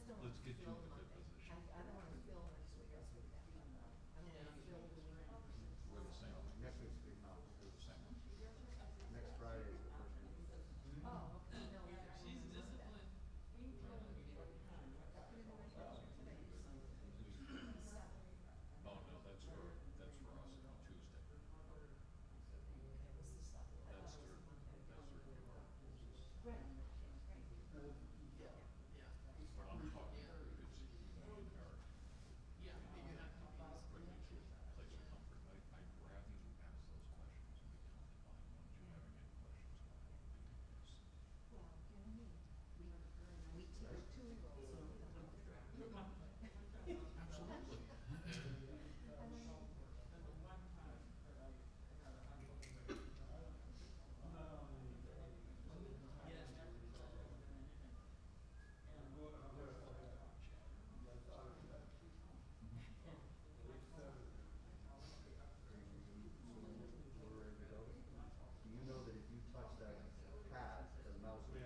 let's get you in a good position. We're the same. Next week's big mouth. We're the same. Next Friday is the first meeting. Oh, no, that's for us on Tuesday. That's through But I'm talking about it's Eric. Bring you to a place of comfort. I'd rather you ask those questions and be confident on what you having any questions about. Absolutely. We're ready to go. Do you know that if you touch that pad, the mouse, the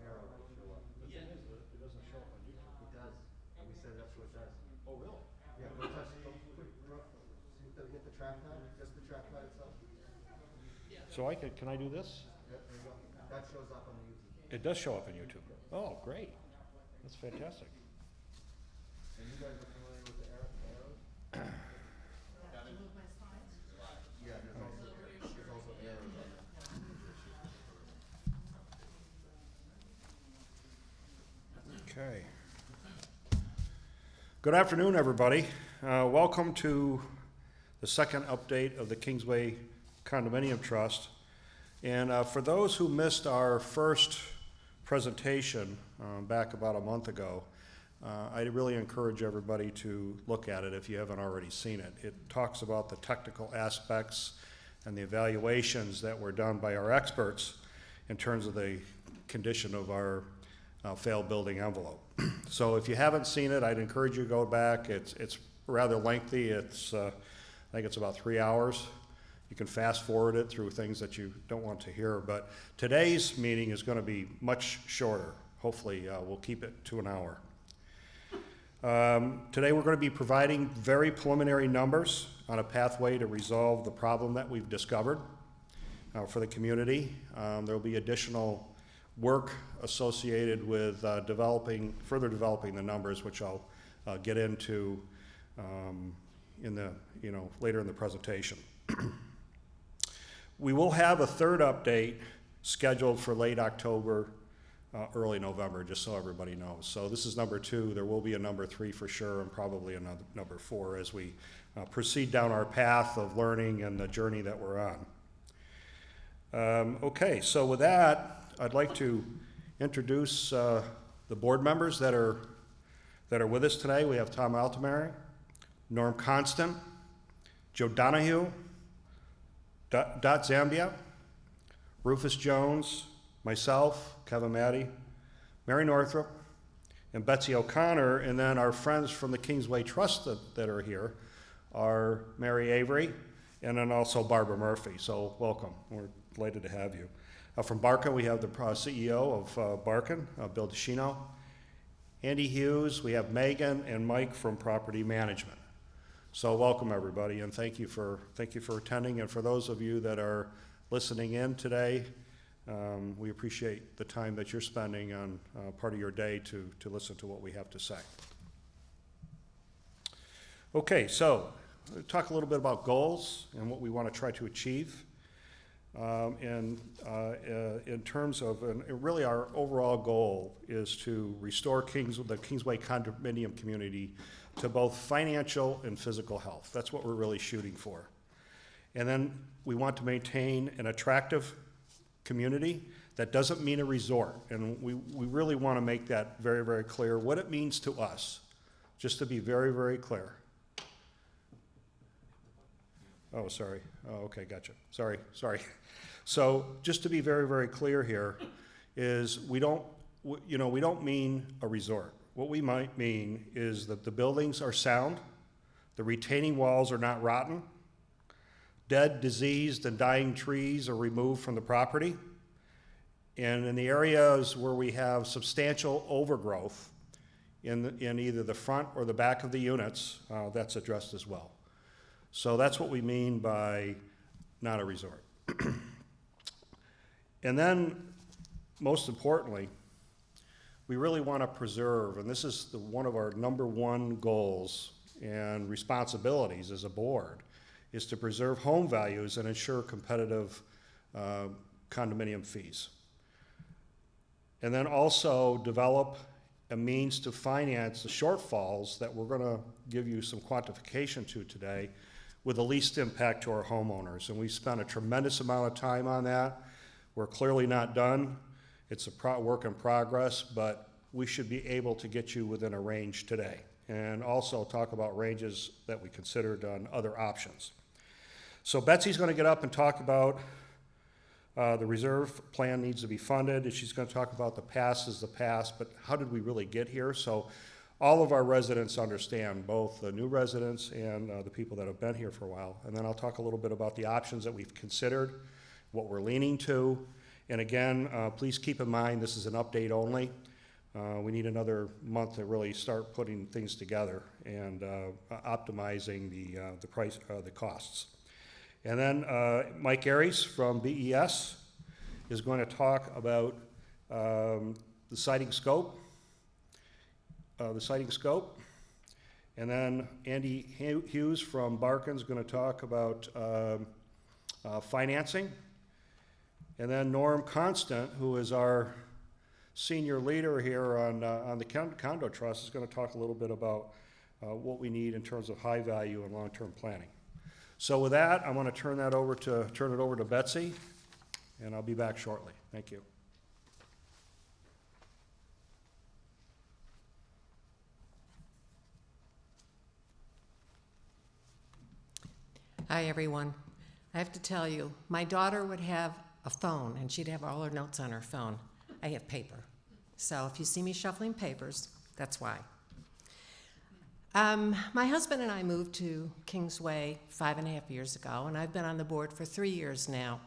arrow will show up? The thing is, it doesn't show up on YouTube. It does. And we set it up so it does. Oh, really? Yeah, go touch, hit the trackpad, just the trackpad itself. So can I do this? Yep, there you go. That shows up on the YouTube. It does show up on YouTube. Oh, great. That's fantastic. And you guys are familiar with the arrows? Yeah, there's also arrows on there. Okay. Good afternoon, everybody. Welcome to the second update of the Kingsway Condominium Trust. And for those who missed our first presentation back about a month ago, I really encourage everybody to look at it if you haven't already seen it. It talks about the technical aspects and the evaluations that were done by our experts in terms of the condition of our failed building envelope. So if you haven't seen it, I'd encourage you to go back. It's rather lengthy. I think it's about 3 hours. You can fast forward it through things that you don't want to hear. But today's meeting is going to be much shorter. Hopefully, we'll keep it to an hour. Today we're going to be providing very preliminary numbers on a pathway to resolve the problem that we've discovered for the community. There will be additional work associated with further developing the numbers, which I'll get into later in the presentation. We will have a third update scheduled for late October, early November, just so everybody knows. So this is number 2. There will be a number 3 for sure, and probably another number 4 as we proceed down our path of learning and the journey that we're on. Okay, so with that, I'd like to introduce the board members that are with us today. We have Tom Altomare, Norm Constant, Joe Donahue, Dot Zambia, Rufus Jones, myself, Kevin Maddy, Mary Northrup, and Betsy O'Connor, and then our friends from the Kingsway Trust that are here are Mary Avery, and then also Barbara Murphy. So welcome. We're delighted to have you. From Barkin, we have the CEO of Barkin, Bill DeShino. Andy Hughes, we have Megan and Mike from Property Management. So welcome everybody, and thank you for attending. And for those of you that are listening in today, we appreciate the time that you're spending on part of your day to listen to what we have to say. Okay, so we'll talk a little bit about goals and what we want to try to achieve. In terms of, really our overall goal is to restore the Kingsway condominium community to both financial and physical health. That's what we're really shooting for. And then we want to maintain an attractive community that doesn't mean a resort. And we really want to make that very, very clear what it means to us, just to be very, very clear. Oh, sorry. Oh, okay, gotcha. Sorry. So just to be very, very clear here is we don't mean a resort. What we might mean is that the buildings are sound, the retaining walls are not rotten, dead, diseased, and dying trees are removed from the property, and in the areas where we have substantial overgrowth in either the front or the back of the units, that's addressed as well. So that's what we mean by not a resort. And then, most importantly, we really want to preserve, and this is one of our #1 goals and responsibilities as a board, is to preserve home values and ensure competitive condominium fees. And then also develop a means to finance the shortfalls that we're going to give you some quantification to today with the least impact to our homeowners. And we spent a tremendous amount of time on that. We're clearly not done. It's a work in progress, but we should be able to get you within a range today. And also talk about ranges that we considered on other options. So Betsy's going to get up and talk about the reserve plan needs to be funded, and she's going to talk about the past is the past, but how did we really get here? So all of our residents understand, both the new residents and the people that have been here for a while. And then I'll talk a little bit about the options that we've considered, what we're leaning to. And again, please keep in mind this is an update only. We need another month to really start putting things together and optimizing the price, the costs. And then Mike Aries from BES is going to talk about the siting scope. And then Andy Hughes from Barkin is going to talk about financing. And then Norm Constant, who is our senior leader here on the condo trust, is going to talk a little bit about what we need in terms of high value and long-term planning. So with that, I want to turn it over to Betsy, and I'll be back shortly. Thank you. Hi, everyone. I have to tell you, my daughter would have a phone, and she'd have all her notes on her phone. I have paper. So if you see me shuffling papers, that's why. My husband and I moved to Kingsway 5.5 years ago, and I've been on the board for 3 years now.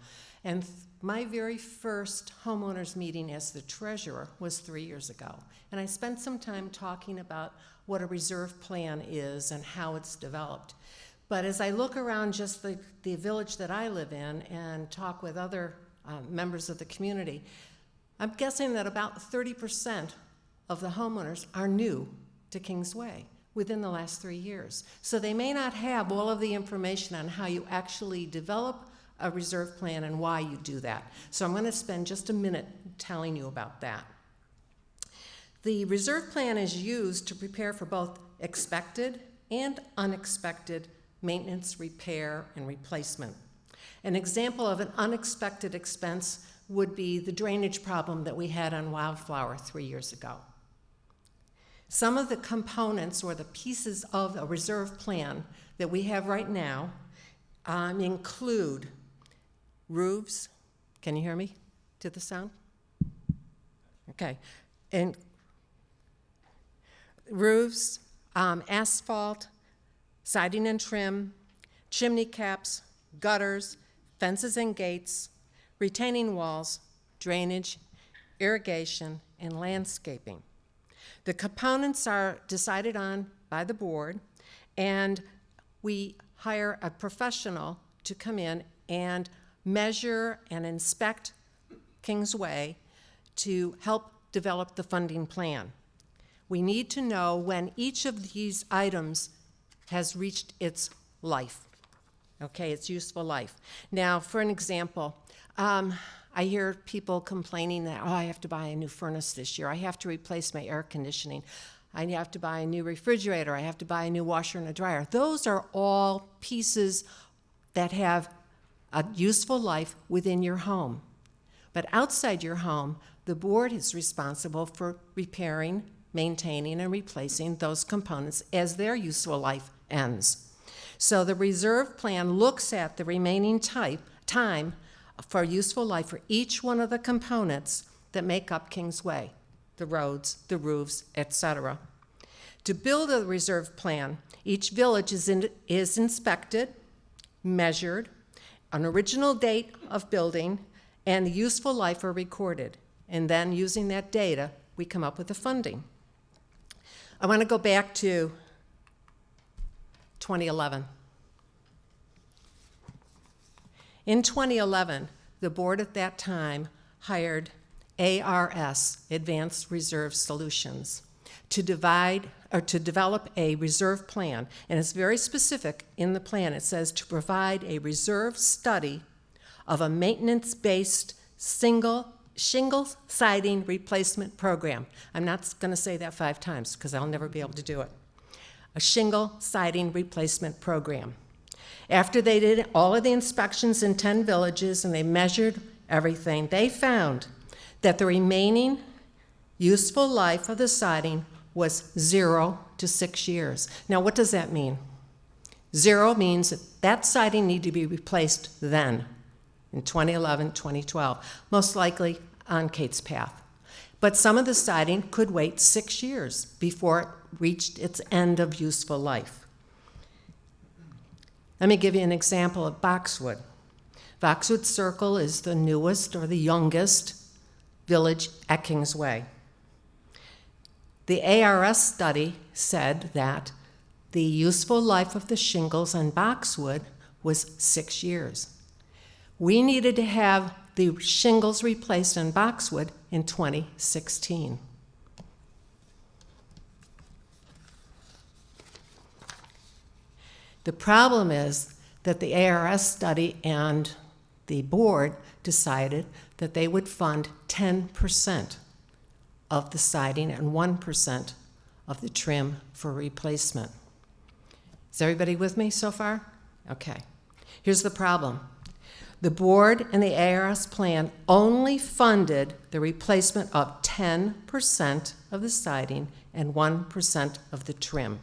And my very first homeowners meeting as the treasurer was 3 years ago. And I spent some time talking about what a reserve plan is and how it's developed. But as I look around just the village that I live in and talk with other members of the community, I'm guessing that about 30% of the homeowners are new to Kingsway within the last 3 years. So they may not have all of the information on how you actually develop a reserve plan and why you do that. So I'm going to spend just a minute telling you about that. The reserve plan is used to prepare for both expected and unexpected maintenance, repair, and replacement. An example of an unexpected expense would be the drainage problem that we had on Wildflower 3 years ago. Some of the components or the pieces of a reserve plan that we have right now include roofs. Can you hear me to the sound? Okay. And roofs, asphalt, siding and trim, chimney caps, gutters, fences and gates, retaining walls, drainage, irrigation, and landscaping. The components are decided on by the board, and we hire a professional to come in and measure and inspect Kingsway to help develop the funding plan. We need to know when each of these items has reached its life, okay, its useful life. Now, for an example, I hear people complaining that, oh, I have to buy a new furnace this year. I have to replace my air conditioning. I have to buy a new refrigerator. I have to buy a new washer and a dryer. Those are all pieces that have a useful life within your home. But outside your home, the board is responsible for repairing, maintaining, and replacing those components as their useful life ends. So the reserve plan looks at the remaining time for useful life for each one of the components that make up Kingsway, the roads, the roofs, etc. To build a reserve plan, each village is inspected, measured, an original date of building, and the useful life are recorded. And then using that data, we come up with the funding. I want to go back to 2011. In 2011, the board at that time hired ARS, Advanced Reserve Solutions, to develop a reserve plan. And it's very specific in the plan. It says to provide a reserve study of a maintenance-based shingle siding replacement program. I'm not going to say that 5 times because I'll never be able to do it. A shingle siding replacement program. After they did all of the inspections in 10 villages and they measured everything, they found that the remaining useful life of the siding was 0 to 6 years. Now, what does that mean? 0 means that siding needed to be replaced then, in 2011, 2012, most likely on Kate's Path. But some of the siding could wait 6 years before it reached its end of useful life. Let me give you an example of Boxwood. Boxwood Circle is the newest or the youngest village at Kingsway. The ARS study said that the useful life of the shingles on Boxwood was 6 years. We needed to have the shingles replaced on Boxwood in 2016. The problem is that the ARS study and the board decided that they would fund 10% of the siding and 1% of the trim for replacement. Is everybody with me so far? Okay. Here's the problem. The board and the ARS plan only funded the replacement of 10% of the siding and 1% of the trim.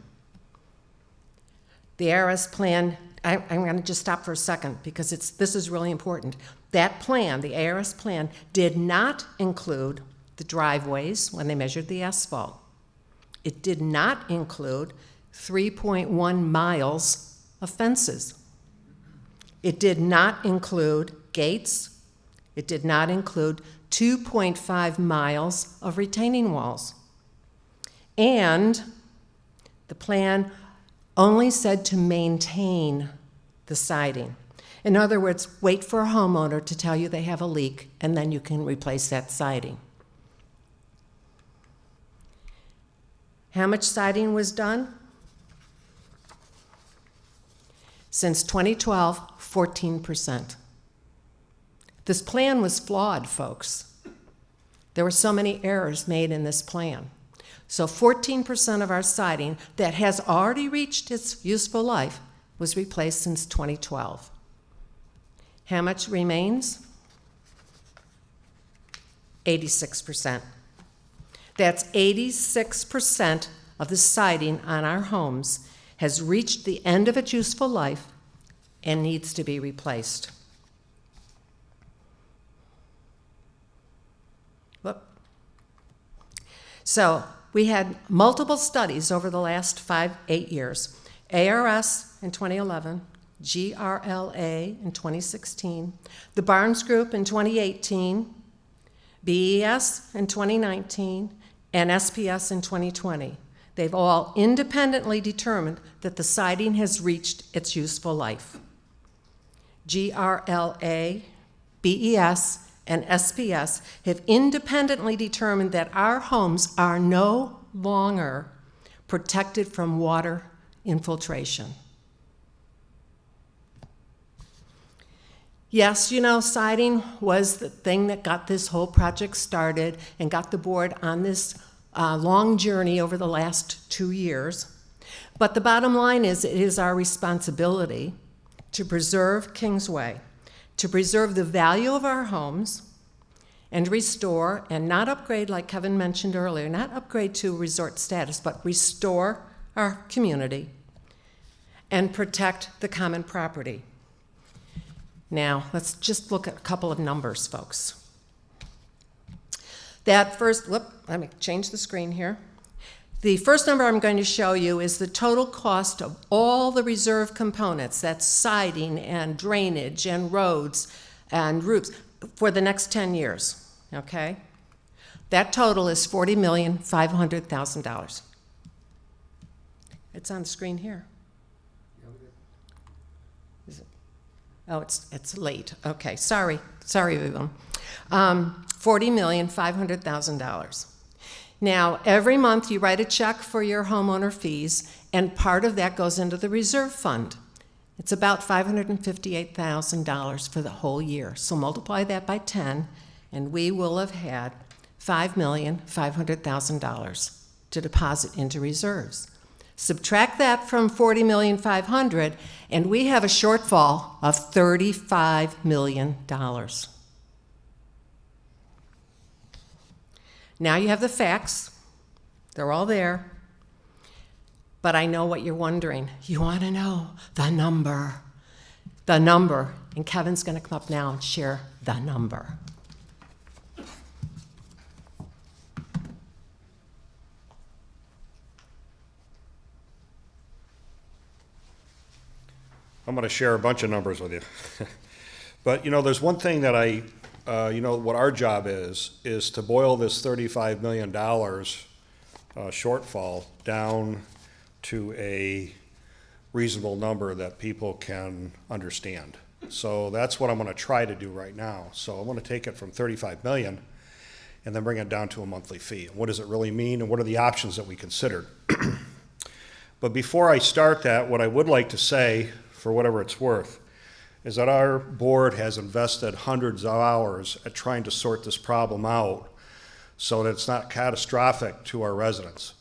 The ARS plan, I'm going to just stop for a second because this is really important. That plan, the ARS plan, did not include the driveways when they measured the asphalt. It did not include 3.1 miles of fences. It did not include gates. It did not include 2.5 miles of retaining walls. And the plan only said to maintain the siding. In other words, wait for a homeowner to tell you they have a leak, and then you can replace that siding. How much siding was done? Since 2012, 14%. This plan was flawed, folks. There were so many errors made in this plan. So 14% of our siding that has already reached its useful life was replaced since 2012. How much remains? 86%. That's 86% of the siding on our homes has reached the end of its useful life and needs to be replaced. Whoop. So we had multiple studies over the last 8 years. ARS in 2011, GRLA in 2016, the Barnes Group in 2018, BES in 2019, and SPS in 2020. They've all independently determined that the siding has reached its useful life. GRLA, BES, and SPS have independently determined that our homes are no longer protected from water infiltration. Yes, you know, siding was the thing that got this whole project started and got the board on this long journey over the last 2 years. But the bottom line is it is our responsibility to preserve Kingsway, to preserve the value of our homes, and restore, and not upgrade like Kevin mentioned earlier, not upgrade to resort status, but restore our community and protect the common property. Now, let's just look at a couple of numbers, folks. That first, let me change the screen here. The first number I'm going to show you is the total cost of all the reserve components, that's siding and drainage and roads and roofs, for the next 10 years, okay? That total is $40,500,000. It's on the screen here. Yeah, we did. Is it? Oh, it's late. Okay, sorry, everyone. $40,500,000. Now, every month you write a check for your homeowner fees, and part of that goes into the reserve fund. It's about $558,000 for the whole year. So multiply that by 10, and we will have had $5,500,000 to deposit into reserves. Subtract that from $40,500,000, and we have a shortfall of $35 million. Now you have the facts. They're all there. But I know what you're wondering. You want to know the number. The number. And Kevin's going to come up now and share the number. I'm going to share a bunch of numbers with you. But, there's one thing that what our job is to boil this $35 million shortfall down to a reasonable number that people can understand. So that's what I'm going to try to do right now. So I'm going to take it from 35 million and then bring it down to a monthly fee. What does it really mean, and what are the options that we considered? But before I start that, what I would like to say, for whatever it's worth, is that our board has invested hundreds of hours at trying to sort this problem out so that it's not catastrophic to our residents.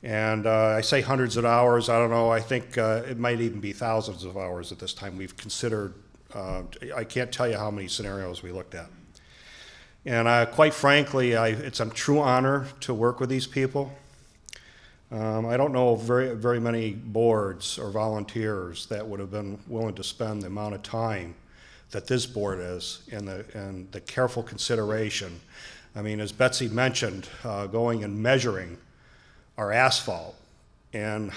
And I say hundreds of hours, I don't know, I think it might even be thousands of hours at this time. We've considered, I can't tell you how many scenarios we looked at. And quite frankly, it's a true honor to work with these people. I don't know very, very many boards or volunteers that would have been willing to spend the amount of time that this board is and the careful consideration. I mean, as Betsy mentioned, going and measuring our asphalt and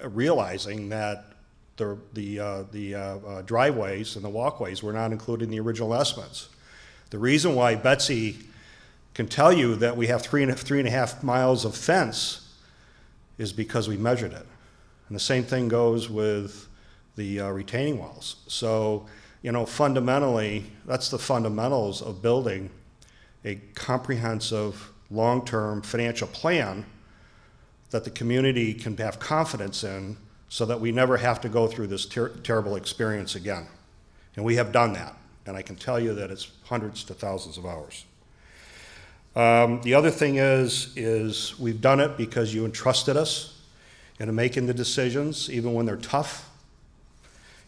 realizing that the driveways and the walkways were not included in the original estimates. The reason why Betsy can tell you that we have 3.5 miles of fence is because we measured it. And the same thing goes with the retaining walls. So, fundamentally, that's the fundamentals of building a comprehensive, long-term financial plan that the community can have confidence in so that we never have to go through this terrible experience again. And we have done that. And I can tell you that it's hundreds to thousands of hours. The other thing is we've done it because you entrusted us in making the decisions, even when they're tough,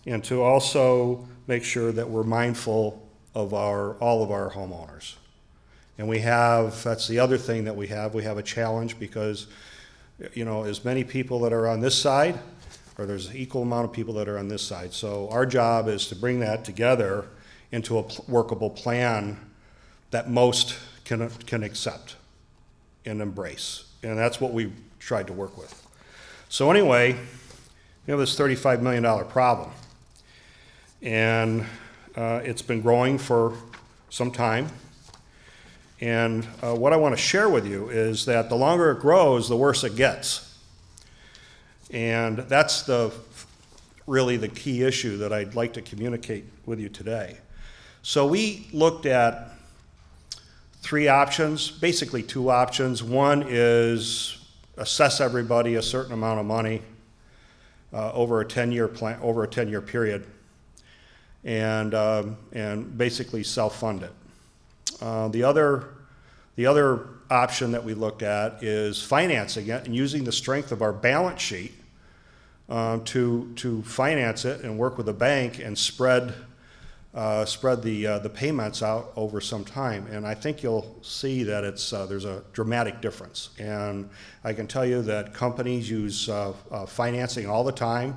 and to also make sure that we're mindful of all of our homeowners. And that's the other thing that we have a challenge because, as many people that are on this side, or there's an equal amount of people that are on this side. So our job is to bring that together into a workable plan that most can accept and embrace. And that's what we tried to work with. So anyway, this $35 million problem. And it's been growing for some time. And what I want to share with you is that the longer it grows, the worse it gets. And that's really the key issue that I'd like to communicate with you today. So we looked at 3 options, basically 2 options. One is assess everybody a certain amount of money over a 10-year period, and basically self-fund it. The other option that we looked at is financing it and using the strength of our balance sheet to finance it and work with a bank and spread the payments out over some time. And I think you'll see that there's a dramatic difference. And I can tell you that companies use financing all the time.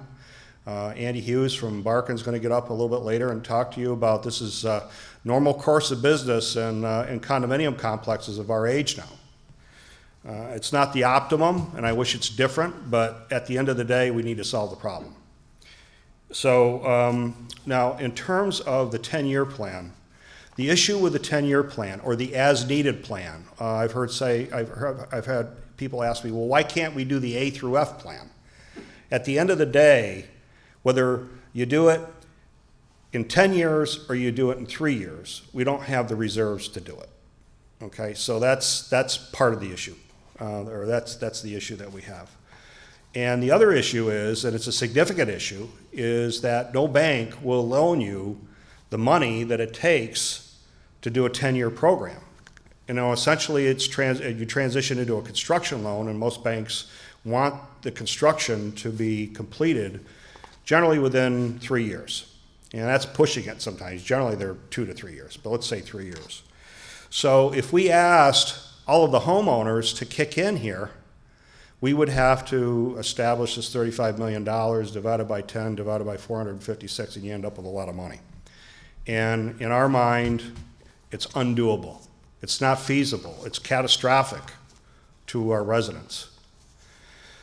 Andy Hughes from Barkin is going to get up a little bit later and talk to you about this is normal course of business in condominium complexes of our age now. It's not the optimum, and I wish it's different, but at the end of the day, we need to solve the problem. So now, in terms of the 10-year plan, the issue with the 10-year plan or the as-needed plan, I've had people ask me, well, why can't we do the A through F plan? At the end of the day, whether you do it in 10 years or you do it in 3 years, we don't have the reserves to do it. Okay, so that's part of the issue, or that's the issue that we have. And the other issue is, and it's a significant issue, is that no bank will loan you the money that it takes to do a 10-year program. You know, essentially you transition into a construction loan, and most banks want the construction to be completed generally within 3 years. And that's pushing it sometimes. Generally they're 2 to 3 years, but let's say 3 years. So if we asked all of the homeowners to kick in here, we would have to establish this $35 million divided by 10, divided by 456, and you end up with a lot of money. And in our mind, it's undoable. It's not feasible. It's catastrophic to our residents.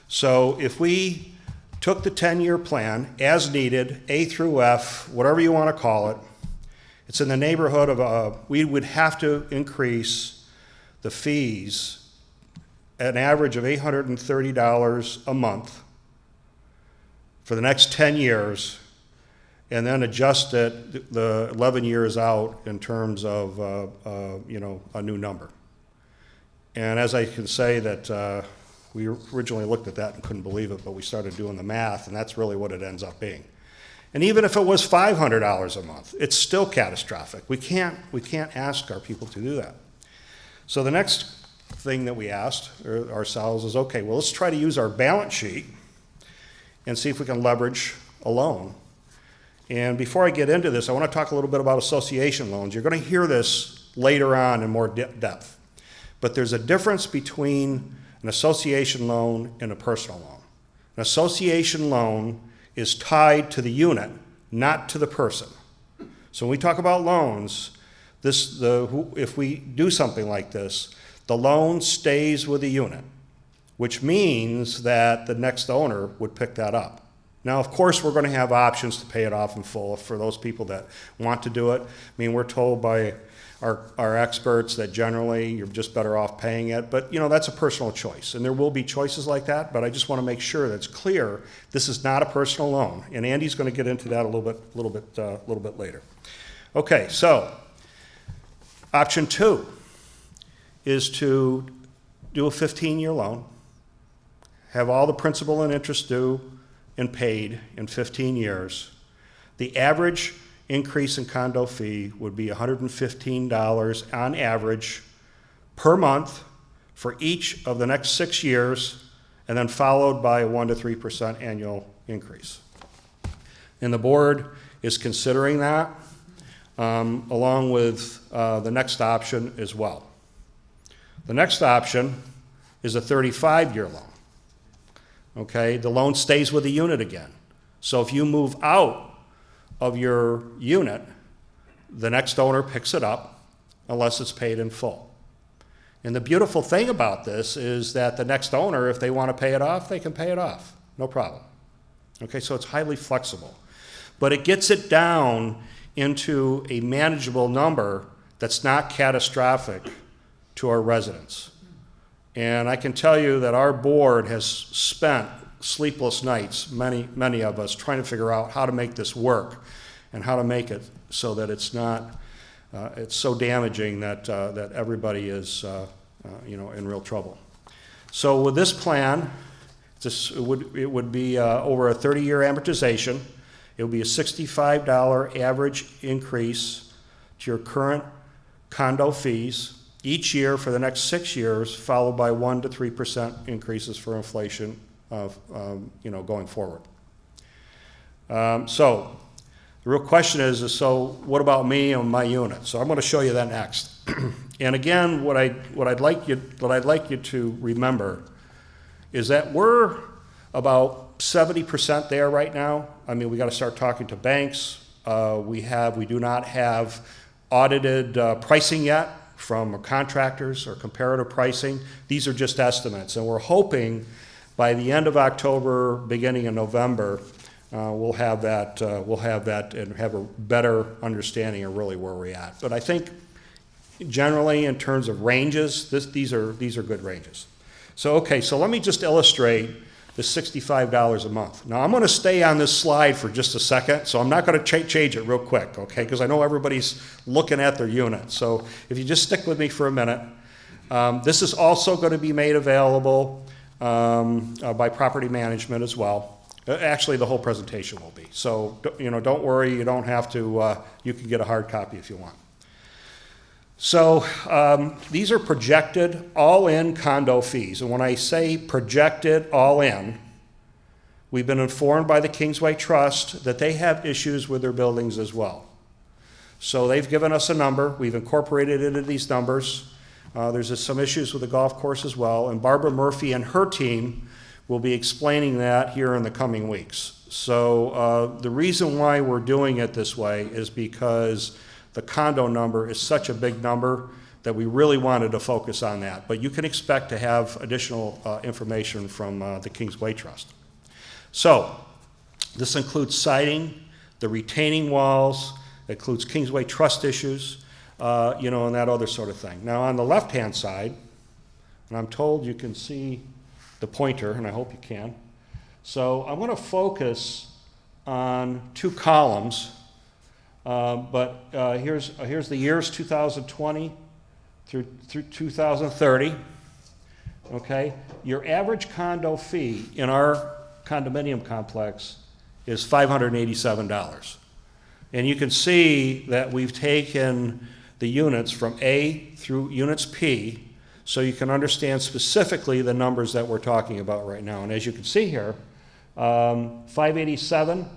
So if we took the 10-year plan as needed, A through F, whatever you want to call it, it's in the neighborhood of, we would have to increase the fees at an average of $830 a month for the next 10 years, and then adjust it the 11 years out in terms of, you know, a new number. And as I can say that we originally looked at that and couldn't believe it, but we started doing the math, and that's really what it ends up being. And even if it was $500 a month, it's still catastrophic. We can't ask our people to do that. So the next thing that we asked ourselves is, okay, well, let's try to use our balance sheet and see if we can leverage a loan. And before I get into this, I want to talk a little bit about association loans. You're going to hear this later on in more depth. But there's a difference between an association loan and a personal loan. An association loan is tied to the unit, not to the person. So when we talk about loans, if we do something like this, the loan stays with the unit, which means that the next owner would pick that up. Now, of course, we're going to have options to pay it off in full for those people that want to do it. I mean, we're told by our experts that generally you're just better off paying it, but you know, that's a personal choice, and there will be choices like that, but I just want to make sure that it's clear this is not a personal loan, and Andy's going to get into that a little bit later. Okay, so option 2 is to do a 15-year loan, have all the principal and interest due and paid in 15 years. The average increase in condo fee would be $115 on average per month for each of the next 6 years, and then followed by a 1 to 3% annual increase. And the board is considering that along with the next option as well. The next option is a 35-year loan. Okay, the loan stays with the unit again. So if you move out of your unit, the next owner picks it up unless it's paid in full. And the beautiful thing about this is that the next owner, if they want to pay it off, they can pay it off, no problem. Okay, so it's highly flexible. But it gets it down into a manageable number that's not catastrophic to our residents. And I can tell you that our board has spent sleepless nights, many of us, trying to figure out how to make this work and how to make it so that it's not, it's so damaging that, that everybody is, you know, in real trouble. So with this plan, it would be over a 30-year amortization. It would be a $65 average increase to your current condo fees each year for the next 6 years, followed by 1 to 3% increases for inflation you know, going forward. So the real question is, so what about me and my unit? So I'm going to show you that next. And again, what I'd like you to remember is that we're about 70% there right now. I mean, we got to start talking to banks. We do not have audited pricing yet from contractors or comparative pricing. These are just estimates, and we're hoping by the end of October, beginning of November, we'll have that and have a better understanding of really where we're at. But I think generally in terms of ranges, these are good ranges. So, okay, so let me just illustrate the $65 a month. Now, I'm going to stay on this slide for just a second, so I'm not going to change it real quick, okay? Because I know everybody's looking at their unit. So if you just stick with me for a minute. This is also going to be made available by property management as well. Actually, the whole presentation will be. So, don't worry, you don't have to, you can get a hard copy if you want. So these are projected all-in condo fees. And when I say projected all-in, we've been informed by the Kingsway Trust that they have issues with their buildings as well. So they've given us a number. We've incorporated it into these numbers. There's some issues with the golf course as well. And Barbara Murphy and her team will be explaining that here in the coming weeks. So the reason why we're doing it this way is because the condo number is such a big number that we really wanted to focus on that. But you can expect to have additional information from the Kingsway Trust. So this includes siding, the retaining walls, it includes Kingsway Trust issues, and that other sort of thing. Now on the left-hand side, and I'm told you can see the pointer, and I hope you can. So I'm going to focus on two columns. But here's the years 2020 through 2030, okay? Your average condo fee in our condominium complex is $587. And you can see that we've taken the units from A through units P, so you can understand specifically the numbers that we're talking about right now. And as you can see here, 587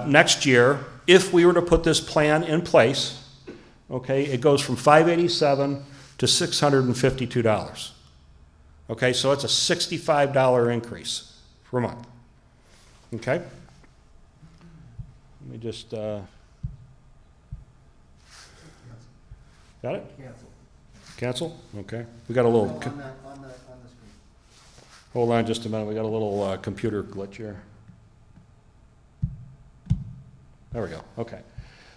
next year, if we were to put this plan in place, okay, it goes from $587 to $652. Okay, so it's a $65 increase per month. Okay? Let me just, got it? Cancel? Okay. We got a little, On the screen. hold on just a minute, we got a little computer glitch here. There we go, okay.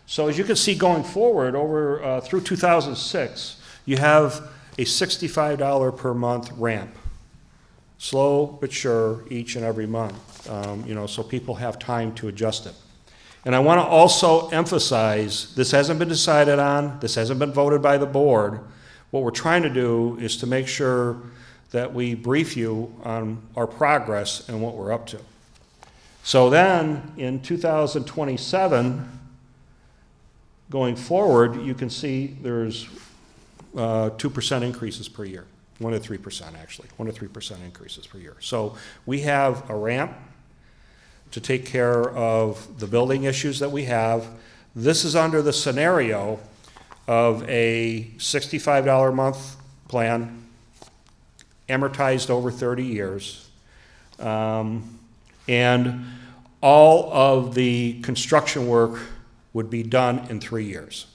So as you can see going forward, over through 2006, you have a $65 per month ramp. Slow but sure each and every month, so people have time to adjust it. And I want to also emphasize, this hasn't been decided on, this hasn't been voted by the board. What we're trying to do is to make sure that we brief you on our progress and what we're up to. So then, in 2027, going forward, you can see there's 2% increases per year. 1 to 3% actually, 1 to 3% increases per year. So we have a ramp to take care of the building issues that we have. This is under the scenario of a $65 a month plan, amortized over 30 years. And all of the construction work would be done in 3 years.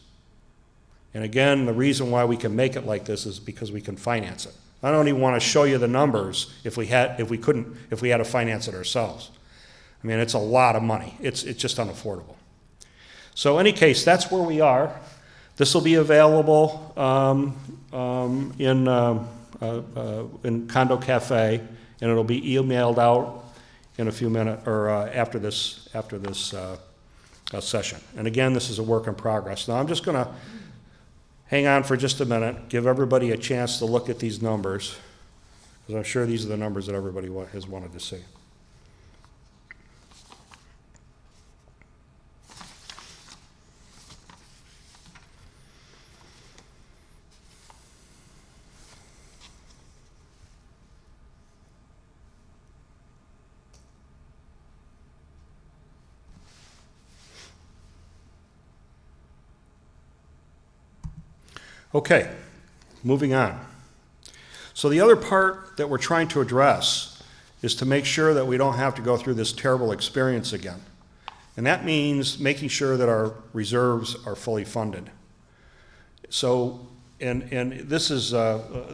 And again, the reason why we can make it like this is because we can finance it. I don't even want to show you the numbers if we had to finance it ourselves. I mean, it's a lot of money. It's just unaffordable. So in any case, that's where we are. This will be available in Condo Cafe, and it'll be emailed out in a few minutes, or after this session. And again, this is a work in progress. Now I'm just going to hang on for just a minute, give everybody a chance to look at these numbers, because I'm sure these are the numbers that everybody has wanted to see. Okay, moving on. So the other part that we're trying to address is to make sure that we don't have to go through this terrible experience again. And that means making sure that our reserves are fully funded. So, and this is,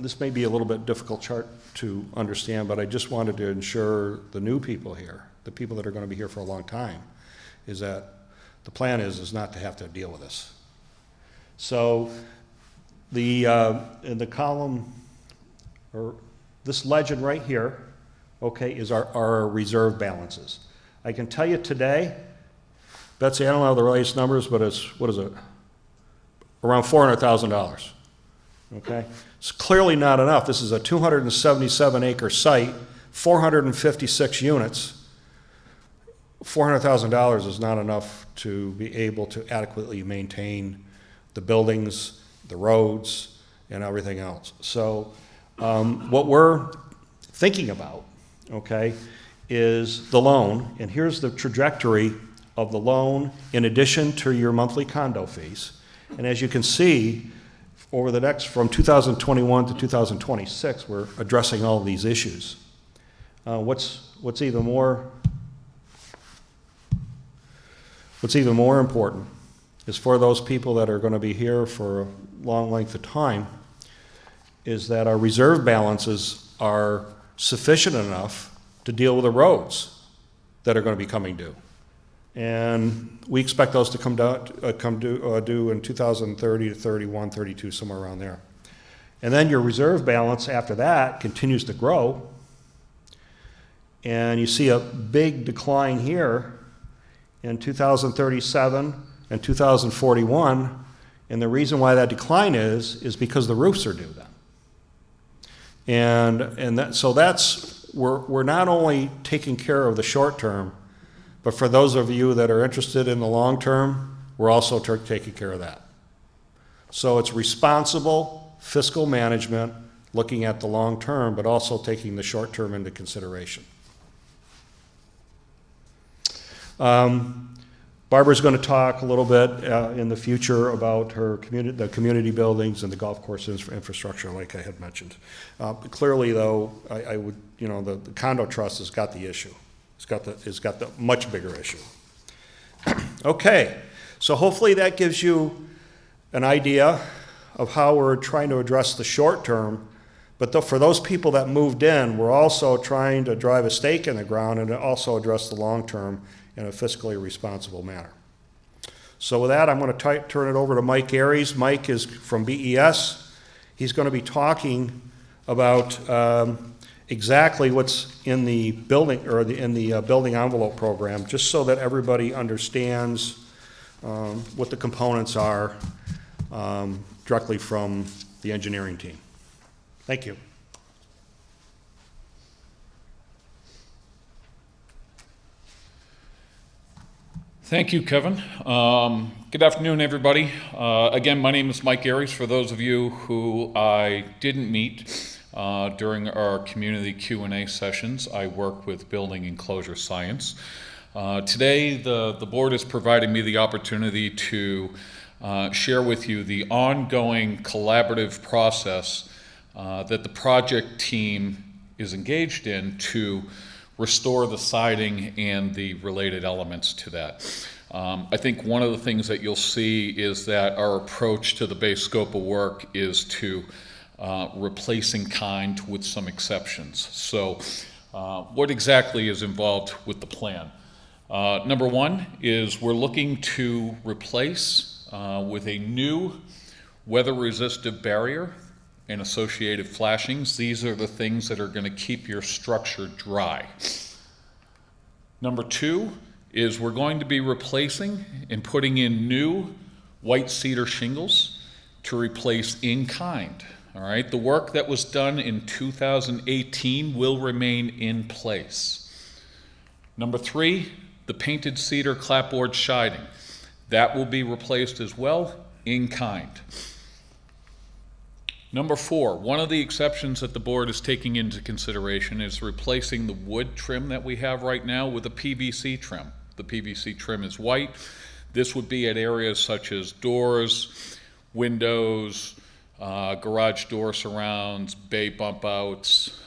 this may be a little bit difficult chart to understand, but I just wanted to ensure the new people here, the people that are going to be here for a long time, is that the plan is not to have to deal with this. So, in the column, or this legend right here, okay, is our reserve balances. I can tell you today, Betsy, I don't have the latest numbers, but it's, what is it? Around $400,000, okay? It's clearly not enough. This is a 277-acre site, 456 units. $400,000 is not enough to be able to adequately maintain the buildings, the roads, and everything else. So what we're thinking about, okay, is the loan, and here's the trajectory of the loan in addition to your monthly condo fees. And as you can see, over the next, from 2021 to 2026, we're addressing all of these issues. What's even more important is for those people that are going to be here for a long length of time, is that our reserve balances are sufficient enough to deal with the roads that are going to be coming due. And we expect those to come due in 2030 to 31, 32, somewhere around there. And then your reserve balance after that continues to grow. And you see a big decline here in 2037 and 2041. And the reason why that decline is because the roofs are due then. So that's, we're not only taking care of the short term, but for those of you that are interested in the long term, we're also taking care of that. So it's responsible fiscal management, looking at the long term, but also taking the short term into consideration. Barbara's going to talk a little bit in the future about her the community buildings and the golf course infrastructure, like I had mentioned. Clearly, though, I would, the condo trust has got the issue. It's got the much bigger issue. Okay, so hopefully that gives you an idea of how we're trying to address the short term. But for those people that moved in, we're also trying to drive a stake in the ground and also address the long term in a fiscally responsible manner. So with that, I'm going to turn it over to Mike Aries. Mike is from BES. He's going to be talking about exactly what's in the building, or in the building envelope program, just so that everybody understands what the components are directly from the engineering team. Thank you. Thank you, Kevin. Good afternoon, everybody. Again, my name is Mike Aries. For those of you who I didn't meet during our community Q&A sessions, I work with Building Enclosure Science. Today, the board is providing me the opportunity to share with you the ongoing collaborative process that the project team is engaged in to restore the siding and the related elements to that. I think one of the things that you'll see is that our approach to the base scope of work is to replace in kind with some exceptions. So what exactly is involved with the plan? Number one is we're looking to replace with a new weather-resistive barrier and associated flashings. These are the things that are going to keep your structure dry. Number two is we're going to be replacing and putting in new white cedar shingles to replace in kind. All right, the work that was done in 2018 will remain in place. Number three, the painted cedar clapboard siding. That will be replaced as well in kind. Number four, one of the exceptions that the board is taking into consideration is replacing the wood trim that we have right now with a PVC trim. The PVC trim is white. This would be at areas such as doors, windows, garage door surrounds, bay bump outs,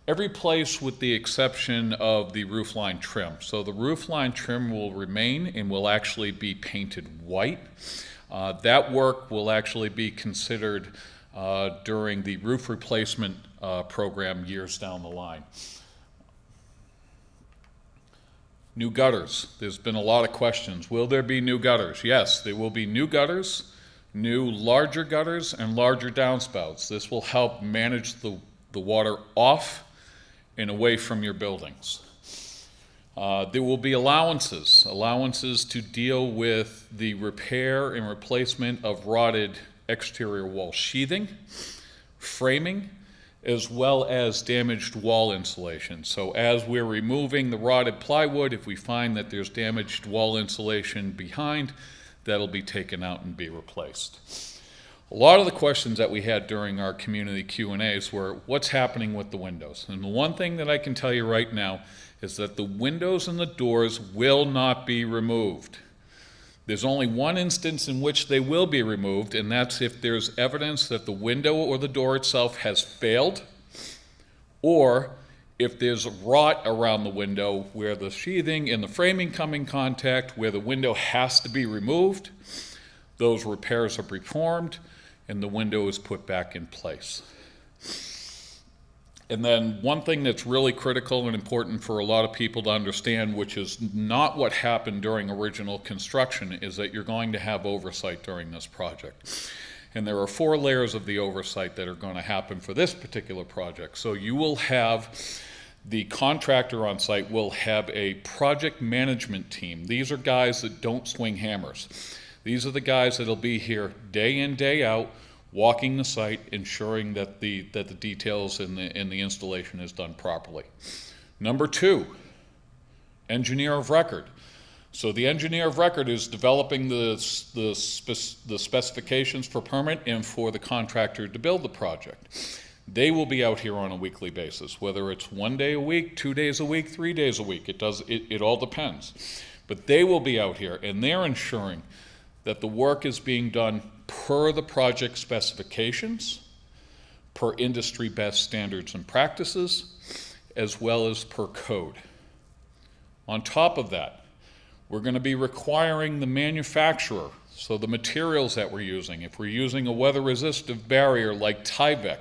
every place with the exception of the roofline trim. So the roofline trim will remain and will actually be painted white. That work will actually be considered during the roof replacement program years down the line. New gutters. There's been a lot of questions. Will there be new gutters? Yes, there will be new gutters, new larger gutters, and larger downspouts. This will help manage the the water off and away from your buildings. There will be allowances to deal with the repair and replacement of rotted exterior wall sheathing, framing, as well as damaged wall insulation. So as we're removing the rotted plywood, if we find that there's damaged wall insulation behind, that'll be taken out and be replaced. A lot of the questions that we had during our community Q&As were, what's happening with the windows? And the one thing that I can tell you right now is that the windows and the doors will not be removed. There's only one instance in which they will be removed, and that's if there's evidence that the window or the door itself has failed, or if there's rot around the window where the sheathing and the framing come in contact, where the window has to be removed, those repairs are performed, and the window is put back in place. And then one thing that's really critical and important for a lot of people to understand, which is not what happened during original construction, is that you're going to have oversight during this project. And there are 4 layers of the oversight that are going to happen for this particular project. So you will have the contractor on site will have a project management team. These are guys that don't swing hammers. These are the guys that'll be here day in, day out, walking the site, ensuring that the details in the installation is done properly. Number 2, engineer of record. So the engineer of record is developing the specifications for permit and for the contractor to build the project. They will be out here on a weekly basis, whether it's 1 day a week, 2 days a week, 3 days a week. It all depends. But they will be out here, and they're ensuring that the work is being done per the project specifications, per industry best standards and practices, as well as per code. On top of that, we're going to be requiring the manufacturer, so the materials that we're using, if we're using a weather-resistive barrier like Tyvek,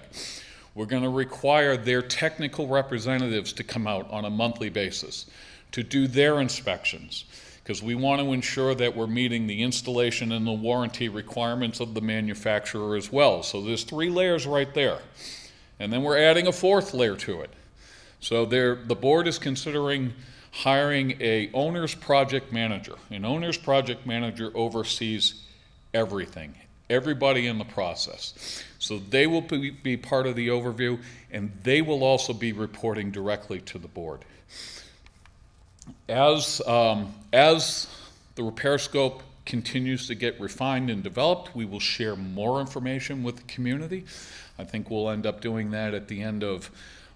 we're going to require their technical representatives to come out on a monthly basis to do their inspections, because we want to ensure that we're meeting the installation and the warranty requirements of the manufacturer as well. So there's 3 layers right there. And then we're adding a 4th layer to it. So the board is considering hiring a owner's project manager. An owner's project manager oversees everything, everybody in the process. So they will be part of the overview, and they will also be reporting directly to the board. As the repair scope continues to get refined and developed, we will share more information with the community. I think we'll end up doing that at the end of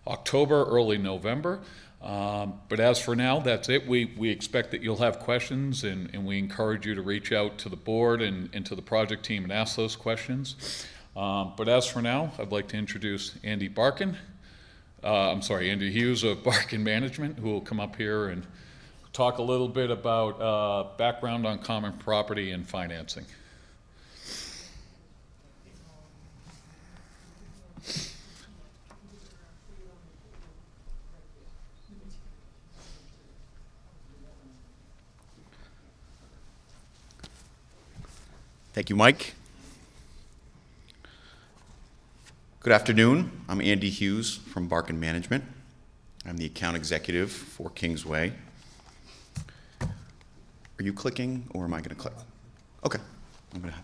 October, early November. But as for now, that's it. We expect that you'll have questions, and we encourage you to reach out to the board and to the project team and ask those questions. But as for now, I'd like to introduce Andy Hughes of Barkin Management, who will come up here and talk a little bit about background on common property and financing. Thank you, Mike. Good afternoon. I'm Andy Hughes from Barkin Management. I'm the account executive for Kingsway. Are you clicking, or am I going to click? Okay. I'm going to.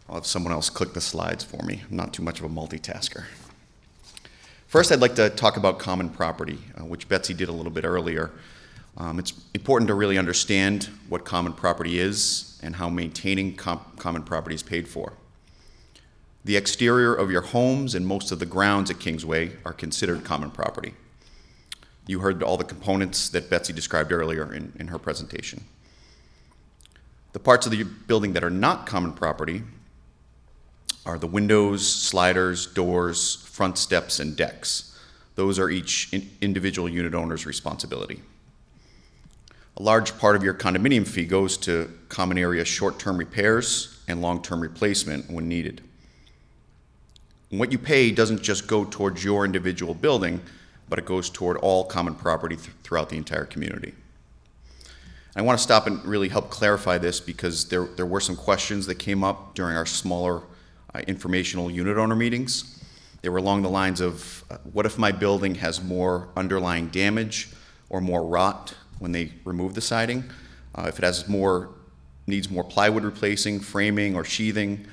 I'll have someone else click the slides for me. I'm not too much of a multitasker. First, I'd like to talk about common property, which Betsy did a little bit earlier. It's important to really understand what common property is and how maintaining common property is paid for. The exterior of your homes and most of the grounds at Kingsway are considered common property. You heard all the components that Betsy described earlier in her presentation. The parts of the building that are not common property are the windows, sliders, doors, front steps, and decks. Those are each individual unit owner's responsibility. A large part of your condominium fee goes to common area short-term repairs and long-term replacement when needed. And what you pay doesn't just go towards your individual building, but it goes toward all common property throughout the entire community. I want to stop and really help clarify this because there were some questions that came up during our smaller informational unit owner meetings. They were along the lines of, what if my building has more underlying damage or more rot when they remove the siding? If it needs more plywood replacing, framing, or sheathing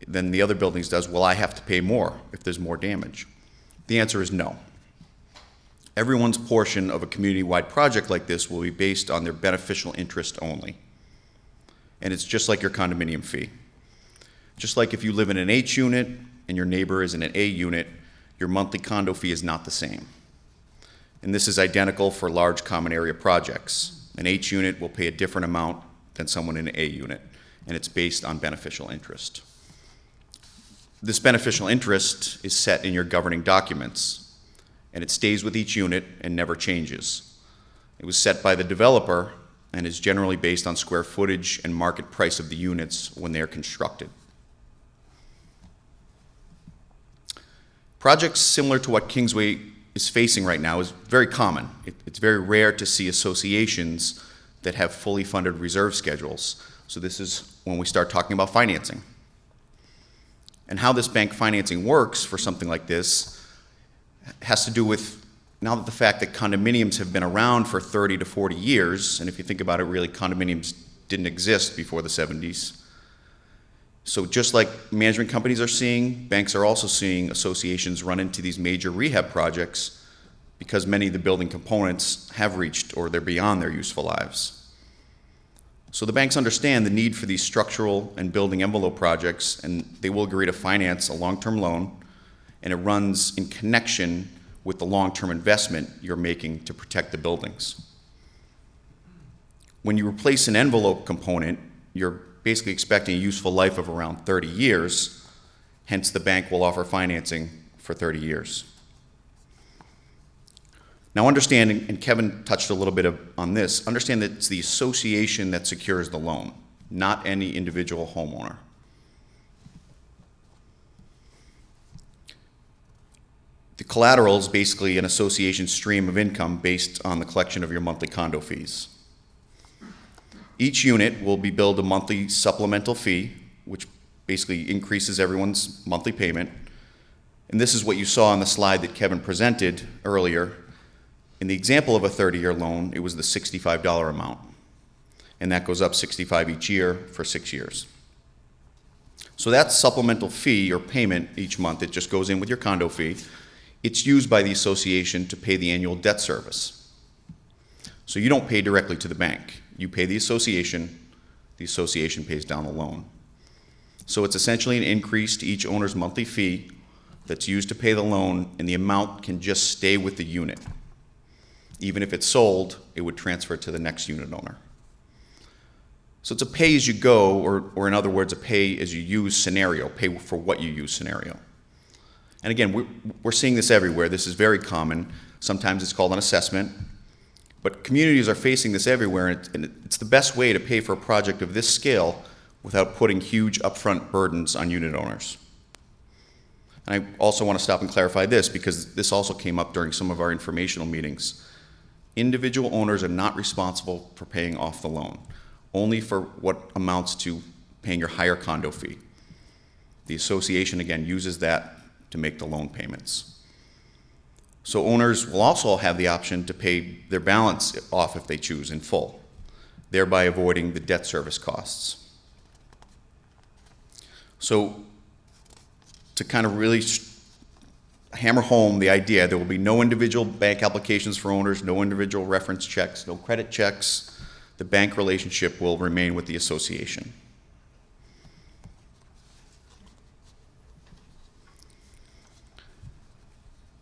than the other buildings does, will I have to pay more if there's more damage? The answer is no. Everyone's portion of a community-wide project like this will be based on their beneficial interest only. And it's just like your condominium fee. Just like if you live in an H unit and your neighbor is in an A unit, your monthly condo fee is not the same. And this is identical for large common area projects. An H unit will pay a different amount than someone in an A unit, and it's based on beneficial interest. This beneficial interest is set in your governing documents, and it stays with each unit and never changes. It was set by the developer and is generally based on square footage and market price of the units when they are constructed. Projects similar to what Kingsway is facing right now is very common. It's very rare to see associations that have fully funded reserve schedules. So this is when we start talking about financing. And how this bank financing works for something like this has to do with, now that the fact that condominiums have been around for 30 to 40 years, and if you think about it, really condominiums didn't exist before the 70s. So just like management companies are seeing, banks are also seeing associations run into these major rehab projects because many of the building components have reached or they're beyond their useful lives. So the banks understand the need for these structural and building envelope projects, and they will agree to finance a long-term loan, and it runs in connection with the long-term investment you're making to protect the buildings. When you replace an envelope component, you're basically expecting a useful life of around 30 years, hence the bank will offer financing for 30 years. Now understand, and Kevin touched a little bit on this, understand that it's the association that secures the loan, not any individual homeowner. The collateral is basically an association stream of income based on the collection of your monthly condo fees. Each unit will be billed a monthly supplemental fee, which basically increases everyone's monthly payment. And this is what you saw on the slide that Kevin presented earlier. In the example of a 30-year loan, it was the $65 amount. And that goes up $65 each year for 6 years. So that supplemental fee or payment each month, it just goes in with your condo fee. It's used by the association to pay the annual debt service. So you don't pay directly to the bank. You pay the association pays down the loan. So it's essentially an increase to each owner's monthly fee that's used to pay the loan, and the amount can just stay with the unit. Even if it's sold, it would transfer to the next unit owner. So it's a pay-as-you-go, or in other words, a pay-as-you-use scenario, pay for what you use scenario. And again, we're seeing this everywhere. This is very common. Sometimes it's called an assessment. But communities are facing this everywhere, and it's the best way to pay for a project of this scale without putting huge upfront burdens on unit owners. And I also want to stop and clarify this, because this also came up during some of our informational meetings. Individual owners are not responsible for paying off the loan, only for what amounts to paying your higher condo fee. The association, again, uses that to make the loan payments. So owners will also have the option to pay their balance off if they choose in full, thereby avoiding the debt service costs. So to kind of really hammer home the idea, there will be no individual bank applications for owners, no individual reference checks, no credit checks. The bank relationship will remain with the association.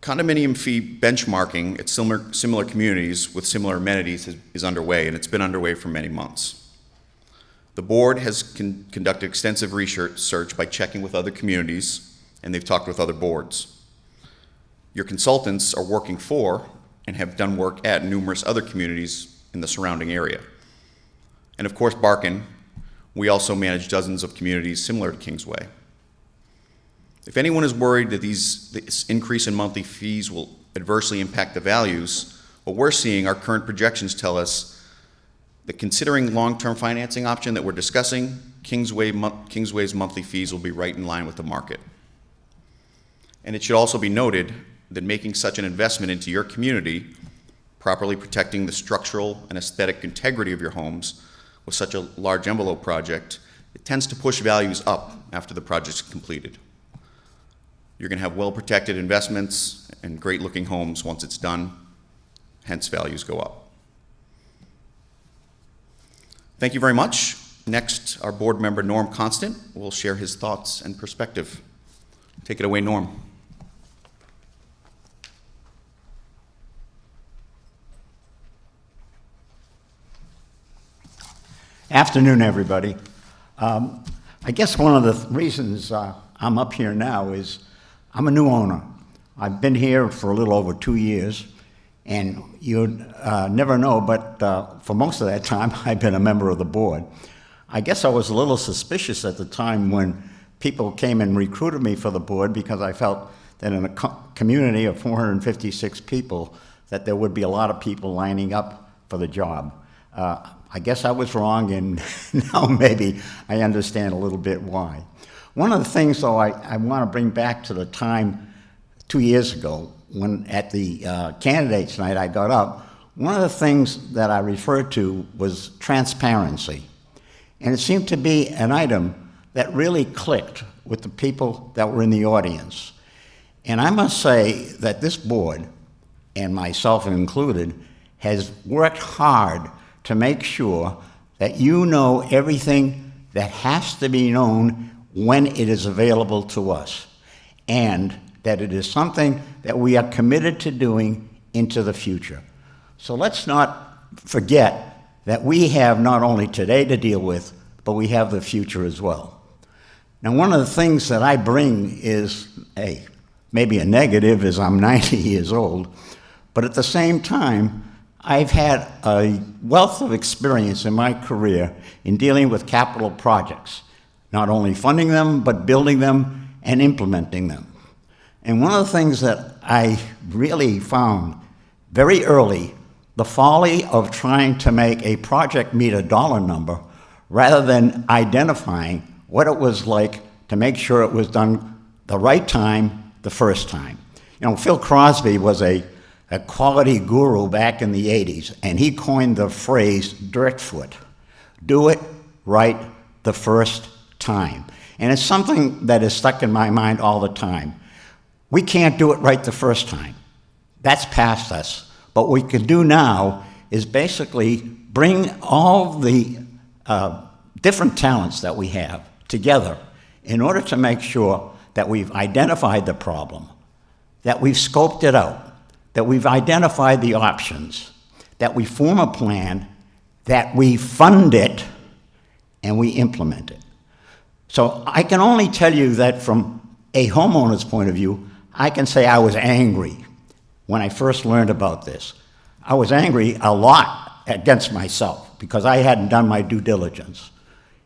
Condominium fee benchmarking at similar communities with similar amenities is underway, and it's been underway for many months. The board has conducted extensive research by checking with other communities, and they've talked with other boards. Your consultants are working for and have done work at numerous other communities in the surrounding area. And of course, Barkin, we also manage dozens of communities similar to Kingsway. If anyone is worried that this increase in monthly fees will adversely impact the values, what we're seeing, our current projections tell us The considering long-term financing option that we're discussing, Kingsway's monthly fees will be right in line with the market. And it should also be noted that making such an investment into your community, properly protecting the structural and aesthetic integrity of your homes with such a large envelope project, it tends to push values up after the project's completed. You're going to have well-protected investments and great-looking homes once it's done, hence values go up. Thank you very much. Next, our board member, Norm Constant, will share his thoughts and perspective. Take it away, Norm. Afternoon, everybody. I guess one of the reasons I'm up here now is I'm a new owner. I've been here for a little over 2 years, and you never know, but for most of that time, I've been a member of the board. I guess I was a little suspicious at the time when people came and recruited me for the board, because I felt that in a community of 456 people, that there would be a lot of people lining up for the job. I guess I was wrong, and now maybe I understand a little bit why. One of the things, though, I want to bring back to the time 2 years ago, when at the candidates night I got up, one of the things that I referred to was transparency. And it seemed to be an item that really clicked with the people that were in the audience. And I must say that this board, and myself included, has worked hard to make sure that you know everything that has to be known when it is available to us, and that it is something that we are committed to doing into the future. So let's not forget that we have not only today to deal with, but we have the future as well. Now, one of the things that I bring is, maybe a negative, as I'm 90 years old, but at the same time, I've had a wealth of experience in my career in dealing with capital projects, not only funding them, but building them and implementing them. And one of the things that I really found very early, the folly of trying to make a project meet a dollar number rather than identifying what it was like to make sure it was done the right time, the first time. You know, Phil Crosby was a quality guru back in the 80s, and he coined the phrase Dirtfoot. Do it right the first time. And it's something that is stuck in my mind all the time. We can't do it right the first time. That's past us. But what we can do now is basically bring all the different talents that we have together in order to make sure that we've identified the problem, that we've scoped it out, that we've identified the options, that we form a plan, that we fund it, and we implement it. So I can only tell you that from a homeowner's point of view, I can say I was angry when I first learned about this. I was angry a lot against myself because I hadn't done my due diligence.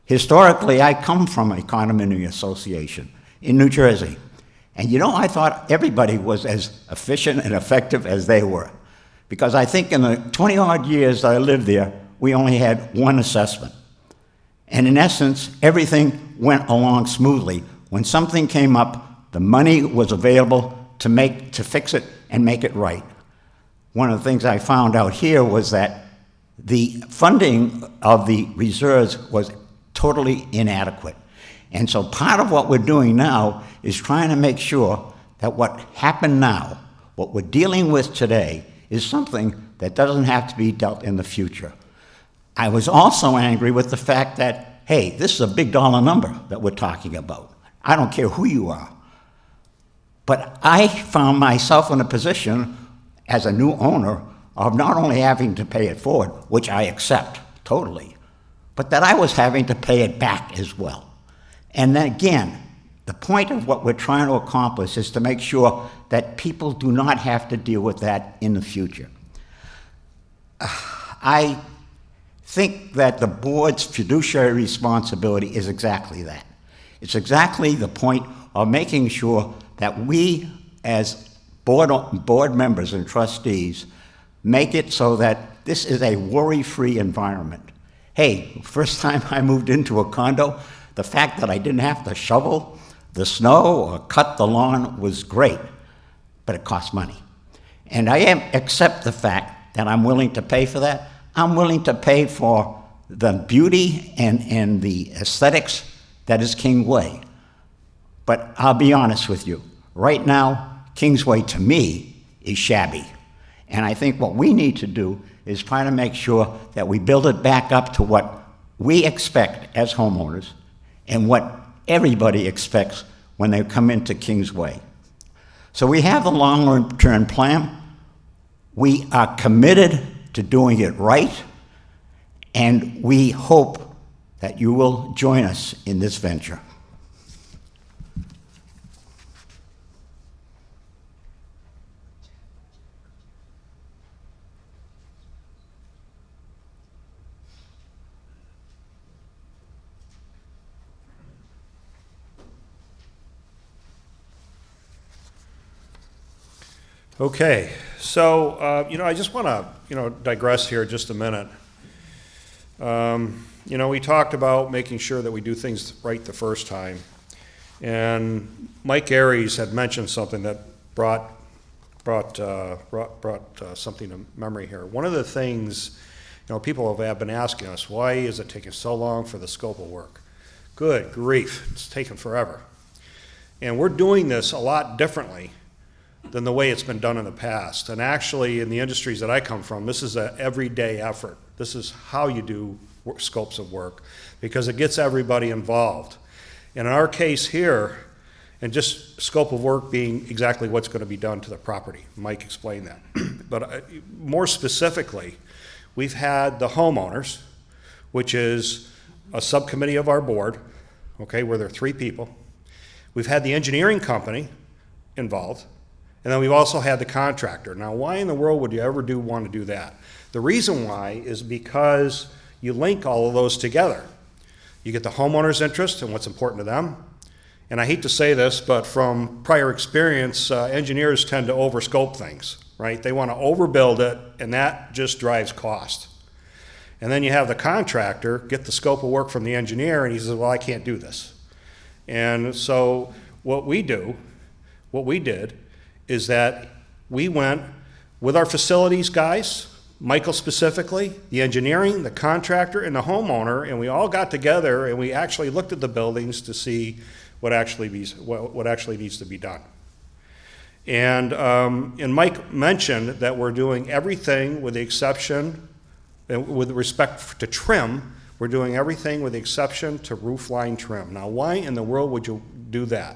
Historically, I come from a condominium association in New Jersey. And you know, I thought everybody was as efficient and effective as they were. Because I think in the 20-odd years that I lived there, we only had one assessment. And in essence, everything went along smoothly. When something came up, the money was available to fix it and make it right. One of the things I found out here was that the funding of the reserves was totally inadequate. And so part of what we're doing now is trying to make sure that what happened now, what we're dealing with today, is something that doesn't have to be dealt in the future. I was also angry with the fact that, hey, this is a big dollar number that we're talking about. I don't care who you are. But I found myself in a position as a new owner of not only having to pay it forward, which I accept totally, but that I was having to pay it back as well. And then again, the point of what we're trying to accomplish is to make sure that people do not have to deal with that in the future. I think that the board's fiduciary responsibility is exactly that. It's exactly the point of making sure that we, as board members and trustees, make it so that this is a worry-free environment. Hey, first time I moved into a condo, the fact that I didn't have to shovel the snow or cut the lawn was great, but it cost money. And I accept the fact that I'm willing to pay for that. I'm willing to pay for the beauty and the aesthetics that is Kingsway. But I'll be honest with you. Right now, Kingsway to me is shabby. And I think what we need to do is try to make sure that we build it back up to what we expect as homeowners and what everybody expects when they come into Kingsway. So we have the long-term plan. We are committed to doing it right, and we hope that you will join us in this venture. Okay, so, I just want to, digress here just a minute. We talked about making sure that we do things right the first time. And Mike Aries had mentioned something that brought something to memory here. One of the things, people have been asking us, why is it taking so long for the scope of work? Good grief, it's taken forever. And we're doing this a lot differently than the way it's been done in the past. And actually, in the industries that I come from, this is an everyday effort. This is how you do scopes of work, because it gets everybody involved. And in our case here, and just scope of work being exactly what's going to be done to the property. Mike explained that. But more specifically, we've had the homeowners, which is a subcommittee of our board, okay, where there are 3 people. We've had the engineering company involved. And then we've also had the contractor. Now, why in the world would you ever want to do that? The reason why is because you link all of those together. You get the homeowner's interest and what's important to them. And I hate to say this, but from prior experience, engineers tend to overscope things, right? They want to overbuild it, and that just drives cost. And then you have the contractor get the scope of work from the engineer, and he says, well, I can't do this. And so what we did, is that we went with our facilities guys, Michael specifically, the engineering, the contractor, and the homeowner, and we all got together and we actually looked at the buildings to see what actually needs to be done. And Mike mentioned that we're doing everything with the exception, with respect to trim, we're doing everything with the exception to roof line trim. Now, why in the world would you do that?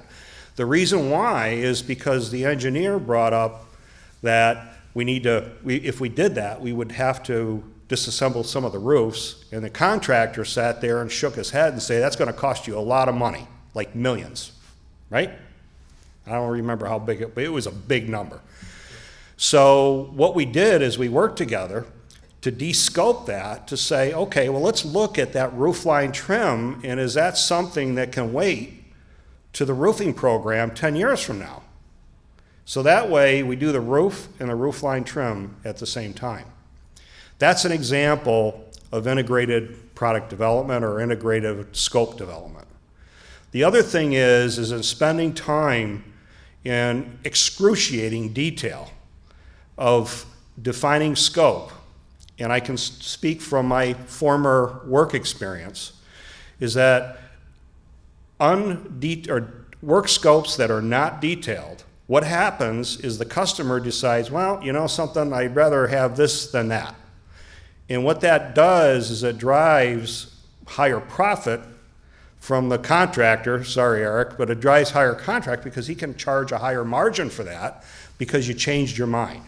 The reason why is because the engineer brought up that if we did that, we would have to disassemble some of the roofs, and the contractor sat there and shook his head and said, that's going to cost you a lot of money, like millions, right? I don't remember how big but it was a big number. So what we did is we worked together to de-scope that, to say, okay, well, let's look at that roof line trim, and is that something that can wait to the roofing program 10 years from now? So that way we do the roof and the roof line trim at the same time. That's an example of integrated product development or integrated scope development. The other thing is in spending time in excruciating detail of defining scope, and I can speak from my former work experience, is that work scopes that are not detailed, what happens is the customer decides, well, something, I'd rather have this than that. And what that does is it drives higher profit from the contractor, sorry, Eric, but it drives higher contract because he can charge a higher margin for that because you changed your mind.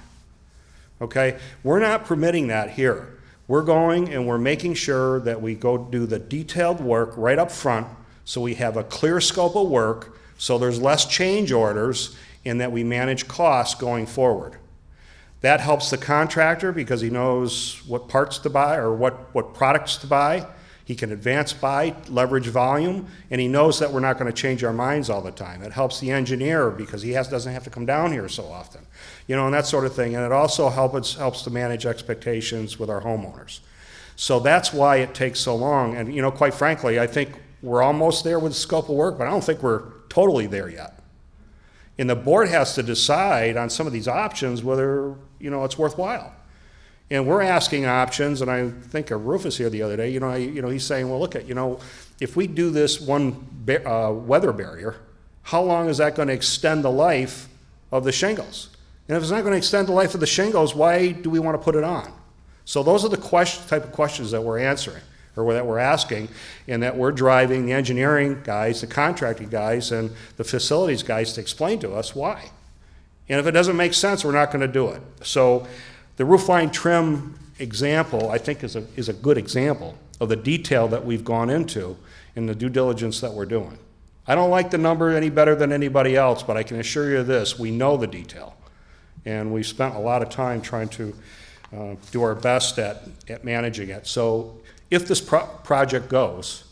Okay? We're not permitting that here. We're going and we're making sure that we go do the detailed work right up front, so we have a clear scope of work, so there's less change orders, and that we manage costs going forward. That helps the contractor because he knows what parts to buy or what products to buy. He can advance buy, leverage volume, and he knows that we're not going to change our minds all the time. It helps the engineer because he doesn't have to come down here so often, and that sort of thing. And it also helps to manage expectations with our homeowners. So that's why it takes so long. And, you know, quite frankly, I think we're almost there with the scope of work, but I don't think we're totally there yet. And the board has to decide on some of these options whether, you know, it's worthwhile. And we're asking options, and I think of Rufus here the other day, he's saying, well, look at, if we do this one weather barrier, how long is that going to extend the life of the shingles? And if it's not going to extend the life of the shingles, why do we want to put it on? So those are the type of questions that we're answering, or that we're asking, and that we're driving the engineering guys, the contracting guys, and the facilities guys to explain to us why. And if it doesn't make sense, we're not going to do it. So the roofline trim example, I think, is a good example of the detail that we've gone into in the due diligence that we're doing. I don't like the number any better than anybody else, but I can assure you this, we know the detail. And we've spent a lot of time trying to do our best at managing it. So if this project goes,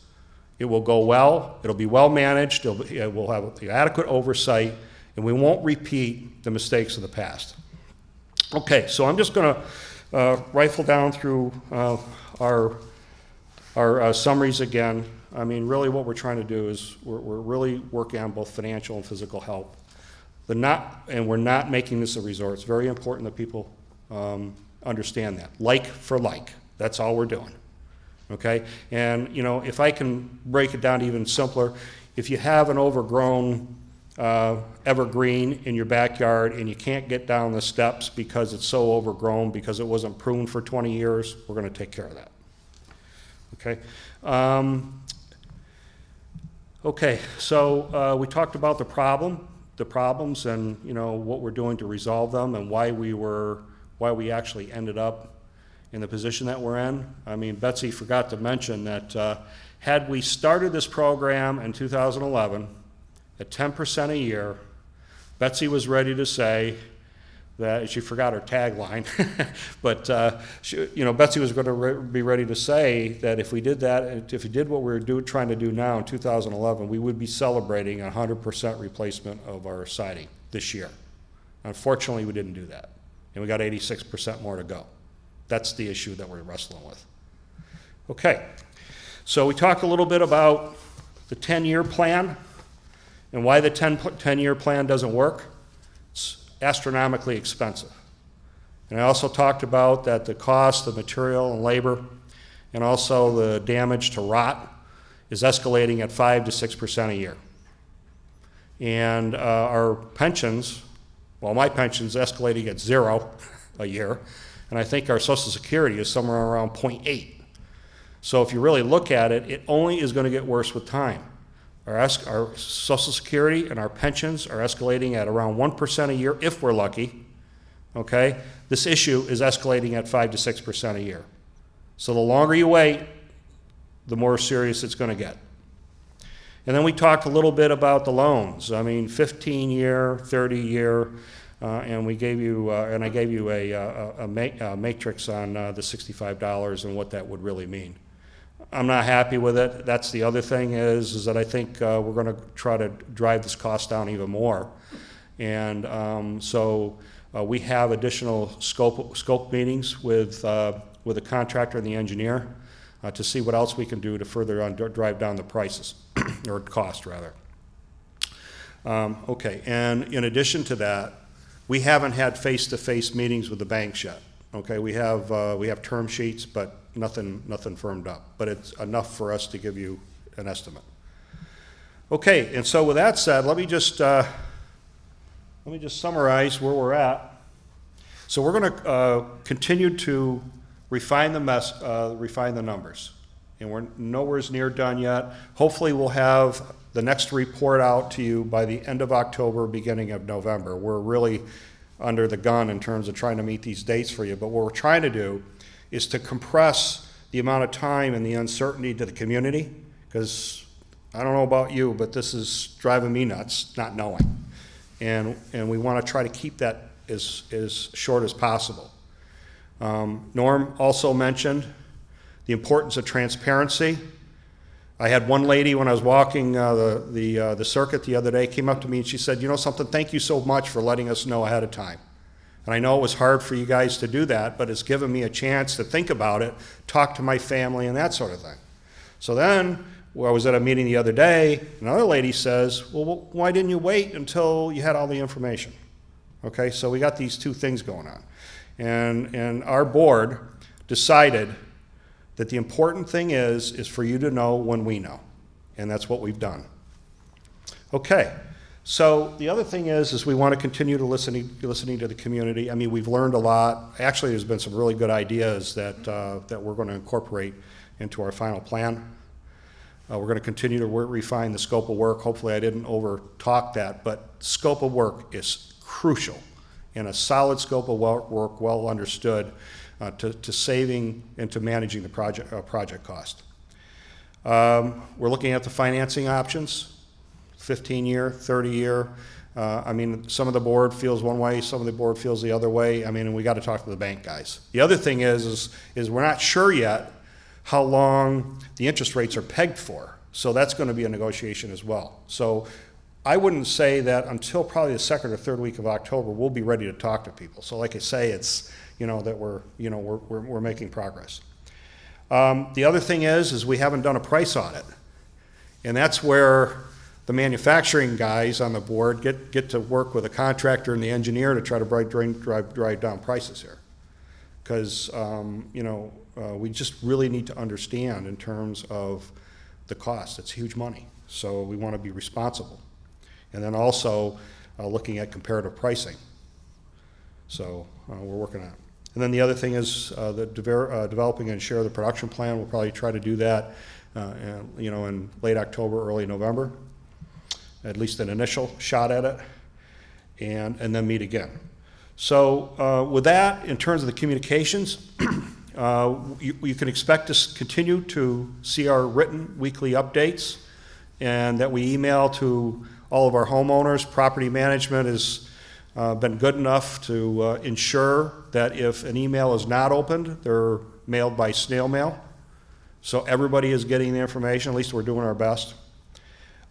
it will go well, it'll be well managed, it will have adequate oversight, and we won't repeat the mistakes of the past. Okay, so I'm just going to rifle down through our summaries again. I mean, really what we're trying to do is we're really working on both financial and physical help. And we're not making this a resort. It's very important that people understand that. Like for like, that's all we're doing. Okay? And, if I can break it down even simpler, if you have an overgrown evergreen in your backyard and you can't get down the steps because it's so overgrown, because it wasn't pruned for 20 years, we're going to take care of that. Okay? Okay, so we talked about the problems and, what we're doing to resolve them, and why we actually ended up in the position that we're in. I mean, Betsy forgot to mention that had we started this program in 2011 at 10% a year, Betsy was ready to say that, she forgot her tagline, but Betsy was going to be ready to say that if we did that, if we did what we're trying to do now in 2011, we would be celebrating 100% replacement of our siding this year. Unfortunately, we didn't do that, and we got 86% more to go. That's the issue that we're wrestling with. Okay, so we talked a little bit about the 10-year plan and why the 10-year plan doesn't work. It's astronomically expensive. And I also talked about that the cost of material and labor, and also the damage to rot, is escalating at 5 to 6% a year. And our pensions, well, my pension's escalating at 0 a year, and I think our Social Security is somewhere around 0.8. So if you really look at it, it only is going to get worse with time. Our Social Security and our pensions are escalating at around 1% a year, if we're lucky, okay? This issue is escalating at 5 to 6% a year. So the longer you wait, the more serious it's going to get. And then we talked a little bit about the loans. I mean, 15-year, 30-year, and we gave you, and I gave you a matrix on the $65 and what that would really mean. I'm not happy with it. That's the other thing is that I think we're going to try to drive this cost down even more. And so we have additional scope meetings with the contractor and the engineer to see what else we can do to further drive down the prices, or cost rather. Okay, and in addition to that, we haven't had face-to-face meetings with the banks yet. Okay, we have term sheets, but nothing firmed up. But it's enough for us to give you an estimate. Okay, and so with that said, let me just summarize where we're at. So we're going to continue to refine the numbers, and we're nowhere near done yet. Hopefully, we'll have the next report out to you by the end of October, beginning of November. We're really under the gun in terms of trying to meet these dates for you, but what we're trying to do is to compress the amount of time and the uncertainty to the community, because I don't know about you, but this is driving me nuts, not knowing. And we want to try to keep that as short as possible. Norm also mentioned the importance of transparency. I had one lady, when I was walking the circuit the other day, came up to me and she said, you know something, thank you so much for letting us know ahead of time. And I know it was hard for you guys to do that, but it's given me a chance to think about it, talk to my family and that sort of thing. So then, I was at a meeting the other day, another lady says, well, why didn't you wait until you had all the information? Okay, so we got these two things going on. And our board decided that the important thing is for you to know when we know. And that's what we've done. Okay, so the other thing is we want to continue to listening to the community. I mean, we've learned a lot. Actually, there's been some really good ideas that we're going to incorporate into our final plan. We're going to continue to refine the scope of work. Hopefully I didn't over talk that, but scope of work is crucial, and a solid scope of work, well understood, to saving and to managing the project cost. We're looking at the financing options, 15-year, 30-year. I mean, some of the board feels one way, some of the board feels the other way. I mean, and we got to talk to the bank guys. The other thing is we're not sure yet how long the interest rates are pegged for. So that's going to be a negotiation as well. So I wouldn't say that until probably the second or third week of October, we'll be ready to talk to people. So like I say, it's, that we're making progress. The other thing is we haven't done a price audit. And that's where the manufacturing guys on the board get to work with a contractor and the engineer to try to drive down prices here. Because, we just really need to understand in terms of the cost. It's huge money. So we want to be responsible. And then also looking at comparative pricing. So we're working on it. And then the other thing is developing and share the production plan. We'll probably try to do that in late October, early November. At least an initial shot at it. And then meet again. So with that, in terms of the communications, you can expect to continue to see our written weekly updates, and that we email to all of our homeowners. Property management has been good enough to ensure that if an email is not opened, they're mailed by snail mail. So everybody is getting the information, at least we're doing our best.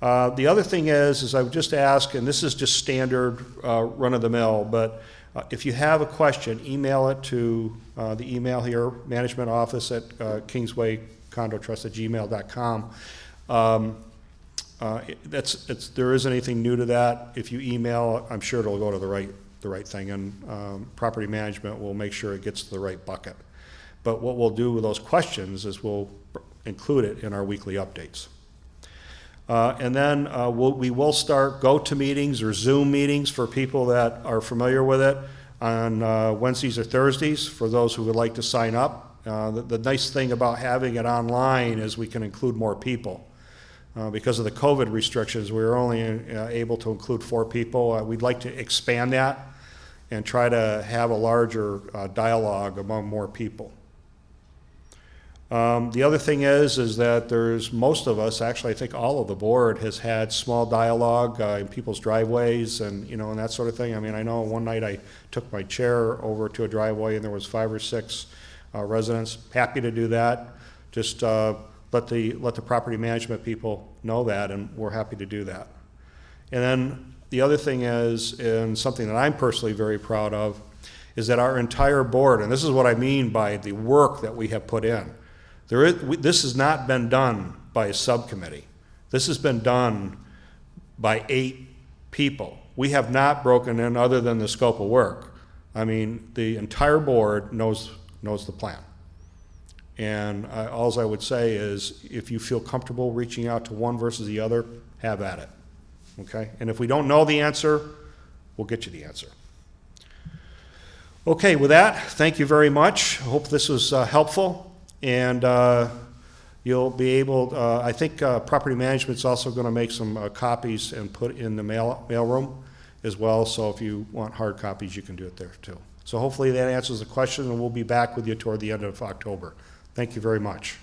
The other thing is I would just ask, and this is just standard run-of-the-mill, but if you have a question, email it to the email here, management office at kingswaycondotrust@gmail.com. There isn't anything new to that. If you email, I'm sure it'll go to the right thing, and property management will make sure it gets to the right bucket. But what we'll do with those questions is we'll include it in our weekly updates. And then we will start go-to-meetings or Zoom meetings for people that are familiar with it on Wednesdays or Thursdays for those who would like to sign up. The nice thing about having it online is we can include more people. Because of the COVID restrictions, we were only able to include 4 people. We'd like to expand that and try to have a larger dialogue among more people. The other thing is that there's most of us, actually I think all of the board has had small dialogue in people's driveways and and that sort of thing. I mean, I know one night I took my chair over to a driveway and there was 5 or 6 residents. Happy to do that. Just let the property management people know that, and we're happy to do that. And then the other thing is, and something that I'm personally very proud of, is that our entire board, and this is what I mean by the work that we have put in. This has not been done by a subcommittee. This has been done by 8 people. We have not broken in other than the scope of work. I mean, the entire board knows the plan. And all I would say is, if you feel comfortable reaching out to one versus the other, have at it. Okay? And if we don't know the answer, we'll get you the answer. Okay, with that, thank you very much. I hope this was helpful. And you'll be able, I think property management's also going to make some copies and put in the mail room as well. So if you want hard copies, you can do it there too. So hopefully that answers the question, and we'll be back with you toward the end of October. Thank you very much.